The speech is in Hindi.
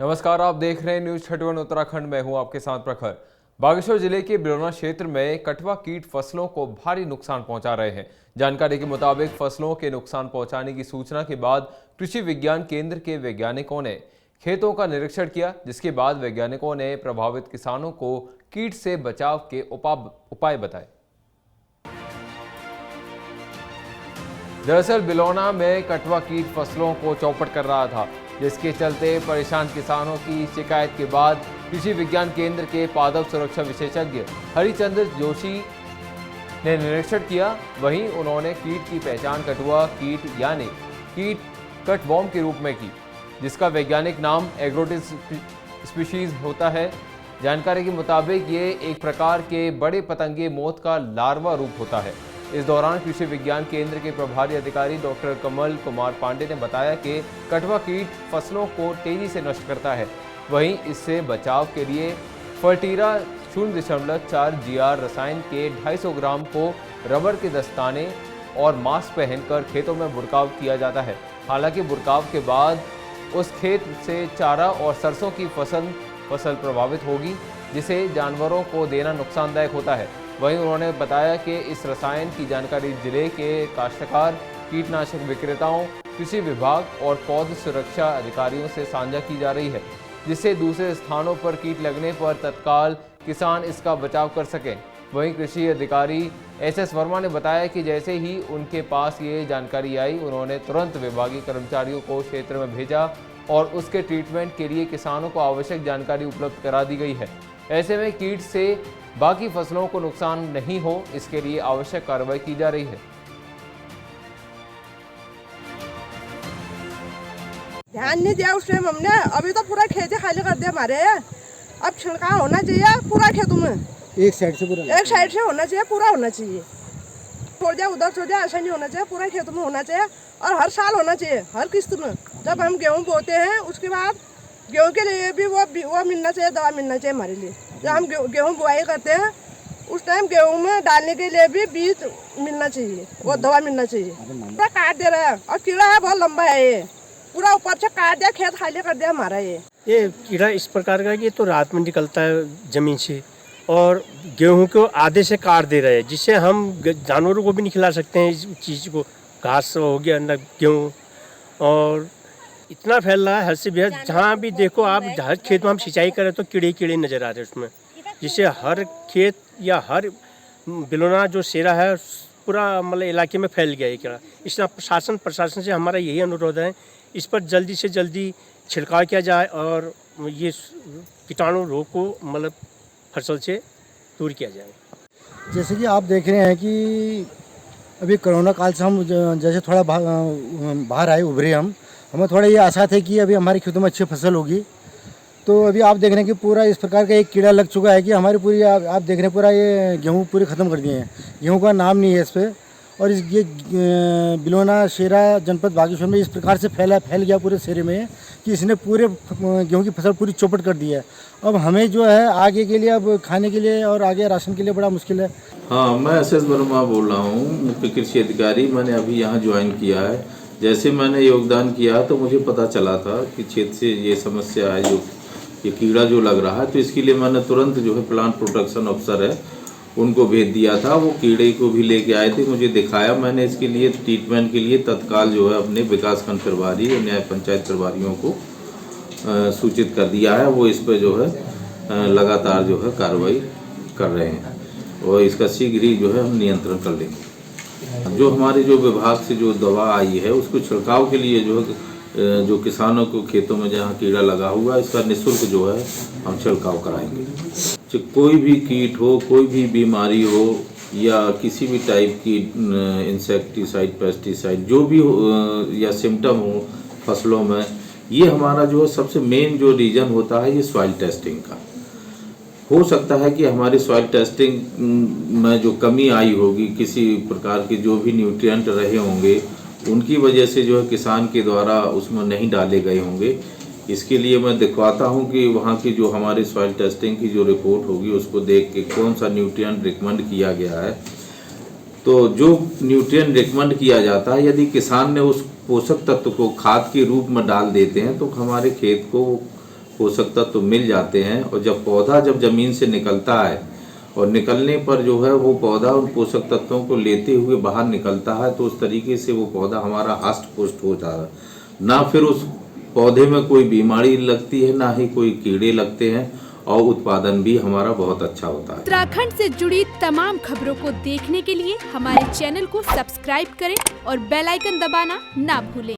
नमस्कार, आप देख रहे हैं न्यूज 61 उत्तराखंड में हूं आपके साथ प्रखर। बागेश्वर जिले के बिलोना क्षेत्र में कटवा कीट फसलों को भारी नुकसान पहुंचा रहे हैं। जानकारी के मुताबिक फसलों के नुकसान पहुंचाने की सूचना के बाद कृषि विज्ञान केंद्र के वैज्ञानिकों ने खेतों का निरीक्षण किया, जिसके बाद वैज्ञानिकों ने प्रभावित किसानों को कीट से बचाव के उपाय बताए। दरअसल बिलोना में कटवा कीट फसलों को चौपट कर रहा था, जिसके चलते परेशान किसानों की शिकायत के बाद कृषि विज्ञान केंद्र के पादप सुरक्षा विशेषज्ञ हरिचंद्र जोशी ने निरीक्षण किया। वहीं उन्होंने कीट की पहचान कटवा कीट यानी कीट कटवॉर्म के रूप में की, जिसका वैज्ञानिक नाम एग्रोटिस स्पीशीज होता है। जानकारी के मुताबिक ये एक प्रकार के बड़े पतंगे मौत का लार्वा रूप होता है। इस दौरान कृषि विज्ञान केंद्र के प्रभारी अधिकारी डॉक्टर कमल कुमार पांडे ने बताया कि कटवा कीट फसलों को तेजी से नष्ट करता है। वहीं इससे बचाव के लिए फर्टीरा 0.4 GR रसायन के 250 ग्राम को रबर के दस्ताने और मास्क पहनकर खेतों में बुरकाव किया जाता है। हालांकि बुरकाव के बाद उस खेत से चारा और सरसों की फसल प्रभावित होगी, जिसे जानवरों को देना नुकसानदायक होता है। वहीं उन्होंने बताया कि इस रसायन की जानकारी जिले के काश्तकार, कीटनाशक विक्रेताओं, कृषि विभाग और पौध सुरक्षा अधिकारियों से साझा की जा रही है, जिससे दूसरे स्थानों पर कीट लगने पर तत्काल किसान इसका बचाव कर सकें। वहीं कृषि अधिकारी SS वर्मा ने बताया कि जैसे ही उनके पास ये जानकारी आई, उन्होंने तुरंत विभागीय कर्मचारियों को क्षेत्र में भेजा और उसके ट्रीटमेंट के लिए किसानों को आवश्यक जानकारी उपलब्ध करा दी गई है। ऐसे में कीट से बाकी फसलों को नुकसान नहीं हो, इसके लिए आवश्यक कार्रवाई की जा रही है। ध्यान नहीं दिया उस टाइम हमने, अभी तो पूरा खेत खाली कर दिया हमारे। अब छिड़काव होना चाहिए पूरा खेतों में, एक साइड से होना चाहिए, पूरा होना चाहिए। छोड़ दिया उधर छोड़ दिया, ऐसा नहीं होना चाहिए, पूरा खेतों में होना चाहिए और हर साल होना चाहिए, हर किस्त में। जब हम गेहूँ बोते हैं उसके बाद गेहूँ के लिए भी वो मिलना चाहिए, दवा मिलना चाहिए हमारे लिए। जब हम गेहूँ बुआई करते हैं उस टाइम गेहूँ में डालने के लिए भी बीज मिलना चाहिए, वो दवा मिलना चाहिए। पूरा काट दे रहा है और कीड़ा है बहुत लंबा है, ये पूरा ऊपर से काट दिया, खेत खाली कर दिया हमारा। ये कीड़ा इस प्रकार का कि तो रात में निकलता है जमीन से और गेहूं को आधे से काट दे रहे हैं, जिससे हम जानवरों को भी नहीं खिला सकते हैं इस चीज़ को। घास हो गया अंदर गेहूँ, और इतना फैल रहा है हद से बेहद। जहाँ भी देखो आप, हर खेत में हम सिंचाई करें तो कीड़े कीड़े नज़र आ रहे हैं उसमें, जिससे हर खेत या हर बिलोना जो सेरा है पूरा मतलब इलाके में फैल गया है कीड़ा। इसलिए प्रशासन से हमारा यही अनुरोध है, इस पर जल्दी से जल्दी छिड़काव किया जाए और ये कीटाणु रोग को मतलब फसल से दूर किया जाए। जैसे कि आप देख रहे हैं कि अभी कोरोना काल से हम जैसे थोड़ा बाहर आए, उभरे हमें थोड़ा ये आशा थी कि अभी हमारे खेतों में अच्छी फसल होगी। तो अभी आप देख रहे हैं कि पूरा इस प्रकार का एक कीड़ा लग चुका है कि हमारी पूरी आप देख रहे हैं पूरा ये गेहूँ पूरे ख़त्म कर दिए हैं। गेहूँ का नाम नहीं है इस पर, और इस ये बिलोना शेरा जनपद बागेश्वर में इस प्रकार से फैल गया पूरे शेरे में कि इसने पूरे गेहूँ की फसल पूरी चौपट कर दी है। अब हमें जो है आगे के लिए, अब खाने के लिए और आगे राशन के लिए बड़ा मुश्किल है। हाँ, मैं SS वर्मा बोल रहा हूँ, मुख्य कृषि अधिकारी। मैंने अभी यहाँ ज्वाइन किया है। जैसे मैंने योगदान किया तो मुझे पता चला था कि क्षेत्र से ये समस्या है, जो ये कीड़ा जो लग रहा है, तो इसके लिए मैंने तुरंत जो है प्लांट प्रोटेक्शन अफसर है उनको भेज दिया था। वो कीड़े को भी लेके आए थे, मुझे दिखाया। मैंने इसके लिए ट्रीटमेंट के लिए तत्काल जो है अपने विकासखंड प्रभारी और न्याय पंचायत प्रभारियों को सूचित कर दिया है। वो इस पर जो है लगातार जो है कार्रवाई कर रहे हैं और इसका शीघ्र ही जो है हम नियंत्रण कर लेंगे। जो हमारे जो विभाग से जो दवा आई है उसको छिड़काव के लिए जो है, जो किसानों को खेतों में जहाँ कीड़ा लगा हुआ है, इसका निःशुल्क जो है हम छिड़काव कराएंगे। कोई भी कीट हो, कोई भी बीमारी हो या किसी भी टाइप की इंसेक्टिसाइड, पेस्टिसाइड जो भी हो या सिम्टम हो फसलों में, ये हमारा जो सबसे मेन जो रीजन होता है ये सॉइल टेस्टिंग का। हो सकता है कि हमारी सॉइल टेस्टिंग में जो कमी आई होगी, किसी प्रकार के जो भी न्यूट्रिएंट रहे होंगे उनकी वजह से जो है किसान के द्वारा उसमें नहीं डाले गए होंगे। इसके लिए मैं दिखवाता हूं कि वहां की जो हमारी सॉइल टेस्टिंग की जो रिपोर्ट होगी उसको देख के कौन सा न्यूट्रिएंट रिकमेंड किया गया है। तो जो न्यूट्रिएंट रिकमेंड किया जाता है, यदि किसान ने उस पोषक तत्व को खाद के रूप में डाल देते हैं तो हमारे खेत को पोषक तत्व मिल जाते हैं। और जब पौधा जब ज़मीन से निकलता है और निकलने पर जो है वो पौधा उन पोषक तत्वों को लेते हुए बाहर निकलता है, तो उस तरीके से वो पौधा हमारा हष्ट पुष्ट हो जाता है, ना फिर उस पौधे में कोई बीमारी लगती है, ना ही कोई कीड़े लगते हैं, और उत्पादन भी हमारा बहुत अच्छा होता है। उत्तराखंड से जुड़ी तमाम खबरों को देखने के लिए हमारे चैनल को सब्सक्राइब करें और बेल आइकन दबाना ना भूलें।